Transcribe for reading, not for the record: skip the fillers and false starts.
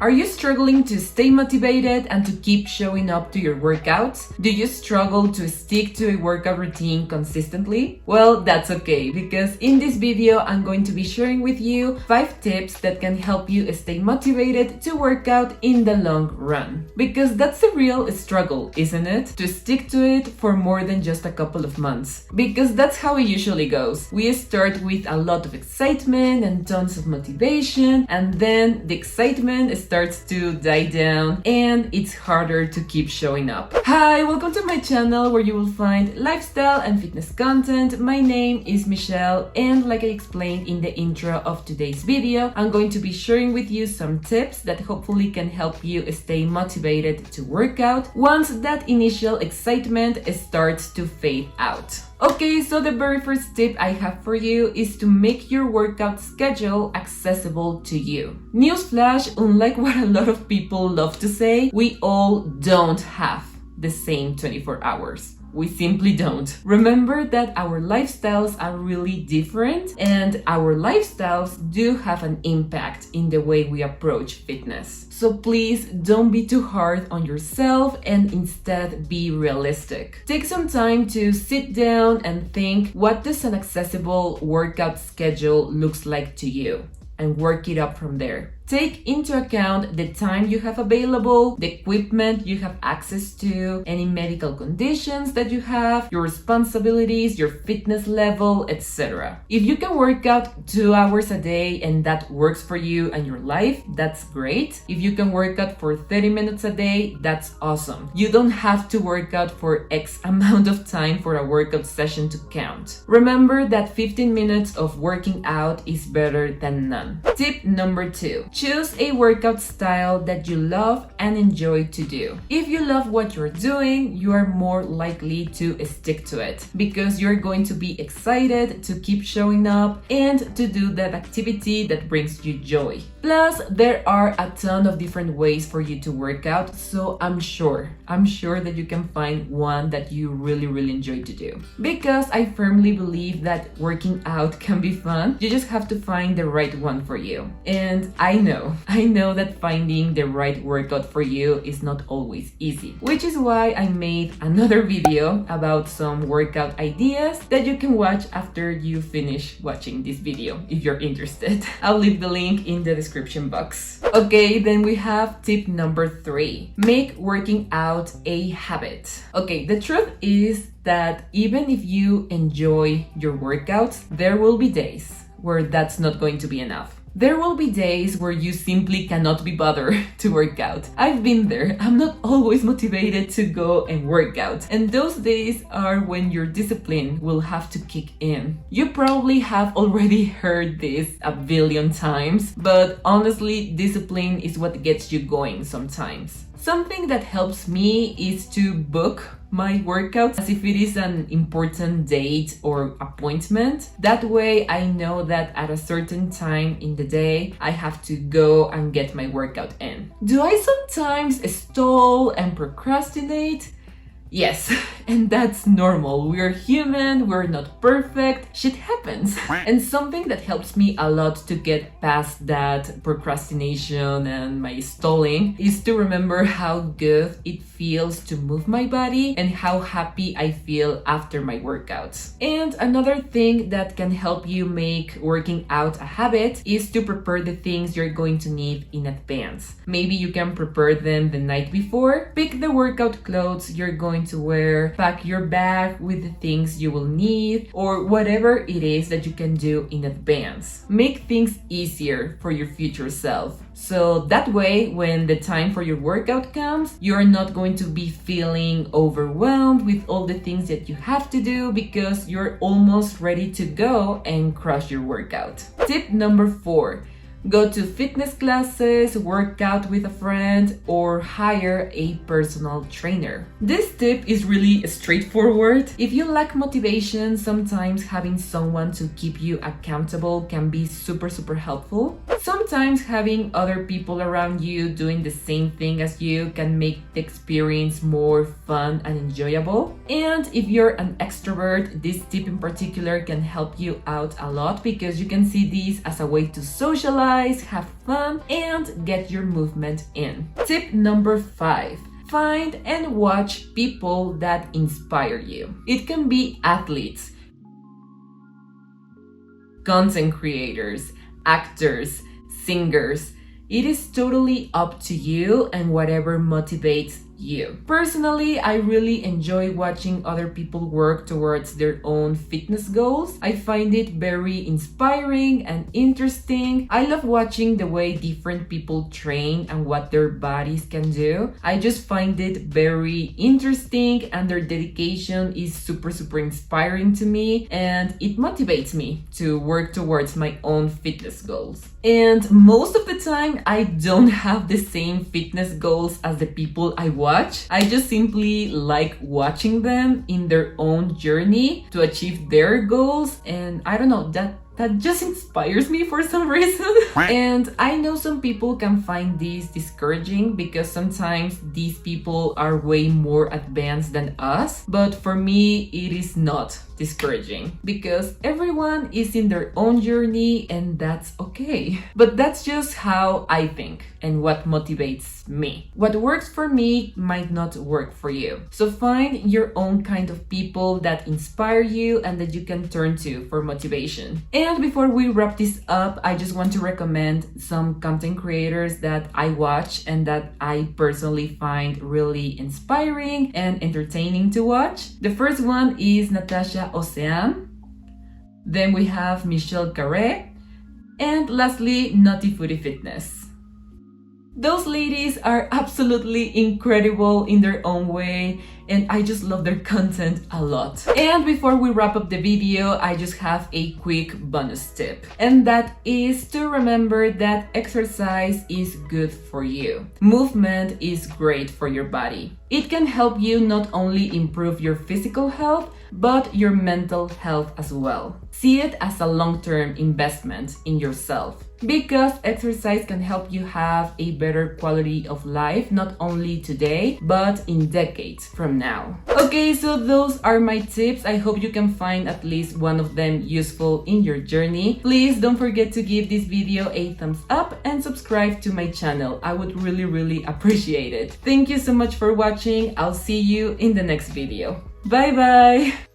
Are you struggling to stay motivated and to keep showing up to your workouts? Do you struggle to stick to a workout routine consistently? Well, that's okay, because in this video I'm going to be sharing with you 5 tips that can help you stay motivated to work out in the long run. Because that's the real struggle, isn't it? To stick to it for more than just a couple of months. Because that's how it usually goes. We start with a lot of excitement and tons of motivation, and then the excitement starts to die down and it's harder to keep showing up. Hi, welcome to my channel where you will find lifestyle and fitness content. My name is Michelle, and like I explained in the intro of today's video, I'm going to be sharing with you some tips that hopefully can help you stay motivated to work out once that initial excitement starts to fade out. Okay, so the very first tip I have for you is to make your workout schedule accessible to you. Newsflash, unlike what a lot of people love to say, we all don't have the same 24 hours. We simply don't. Remember that our lifestyles are really different, and our lifestyles do have an impact in the way we approach fitness. So please don't be too hard on yourself and instead be realistic. Take some time to sit down and think, what does an accessible workout schedule looks like to you? And work it up from there. Take into account the time you have available, the equipment you have access to, any medical conditions that you have, your responsibilities, your fitness level, etc. If you can work out 2 hours a day and that works for you and your life, that's great. If you can work out for 30 minutes a day, that's awesome. You don't have to work out for X amount of time for a workout session to count. Remember that 15 minutes of working out is better than none. Tip number 2. Choose a workout style that you love and enjoy to do. If you love what you're doing, you are more likely to stick to it because you're going to be excited to keep showing up and to do that activity that brings you joy. Plus, there are a ton of different ways for you to work out, so I'm sure that you can find one that you really enjoy to do. Because I firmly believe that working out can be fun, you just have to find the right one for you. And I know that finding the right workout for you is not always easy, which is why I made another video about some workout ideas that you can watch after you finish watching this video if you're interested. I'll leave the link in the description box. Okay, then we have tip number 3. Make working out a habit. Okay, the truth is that even if you enjoy your workouts, there will be days where that's not going to be enough. There will be days where you simply cannot be bothered to work out. I've been there. I'm not always motivated to go and work out. And those days are when your discipline will have to kick in. You probably have already heard this a billion times, but honestly, discipline is what gets you going sometimes. Something that helps me is to book my workouts as if it is an important date or appointment. That way I know that at a certain time in the day I have to go and get my workout in. Do I sometimes stall and procrastinate? Yes, and that's normal. We're human, we're not perfect, shit happens. And something that helps me a lot to get past that procrastination and my stalling is to remember how good it feels to move my body and how happy I feel after my workouts. And another thing that can help you make working out a habit is to prepare the things you're going to need in advance. Maybe you can prepare them the night before, pick the workout clothes you're going to wear, pack your bag with the things you will need, or whatever it is that you can do in advance. Make things easier for your future self. So that way, when the time for your workout comes, you're not going to be feeling overwhelmed with all the things that you have to do because you're almost ready to go and crush your workout. Tip number 4. Go to fitness classes, work out with a friend, or hire a personal trainer. This tip is really straightforward. If you lack motivation, sometimes having someone to keep you accountable can be super helpful. Sometimes having other people around you doing the same thing as you can make the experience more fun and enjoyable. And if you're an extrovert, this tip in particular can help you out a lot because you can see this as a way to socialize exercise, have fun, and get your movement in. Tip number 5. Find and watch people that inspire you. It can be athletes, content creators, actors, singers. It is totally up to you and whatever motivates you. Personally, I really enjoy watching other people work towards their own fitness goals. I find it very inspiring and interesting. I love watching the way different people train and what their bodies can do. I just find it very interesting and their dedication is super inspiring to me, and it motivates me to work towards my own fitness goals. And most of the time, I don't have the same fitness goals as the people I watch. I just simply like watching them in their own journey to achieve their goals, and I don't know, that just inspires me for some reason. And I know some people can find this discouraging because sometimes these people are way more advanced than us, but for me it is not discouraging because everyone is in their own journey and that's okay. But that's just how I think and what motivates me. What works for me might not work for you. So find your own kind of people that inspire you and that you can turn to for motivation. And before we wrap this up, I just want to recommend some content creators that I watch and that I personally find really inspiring and entertaining to watch. The first one is Natacha Océane. Then we have Khare. And lastly, Naughty Foodie Fitness. Those ladies are absolutely incredible in their own way, and I just love their content a lot. And before we wrap up the video, I just have a quick bonus tip, and that is to remember that exercise is good for you. Movement is great for your body. It can help you not only improve your physical health, but your mental health as well. See it as a long-term investment in yourself, because exercise can help you have a better quality of life, not only today, but in decades from now. Okay, so those are my tips. I hope you can find at least one of them useful in your journey. Please don't forget to give this video a thumbs up and subscribe to my channel. I would really appreciate it. Thank you so much for watching. I'll see you in the next video. Bye bye!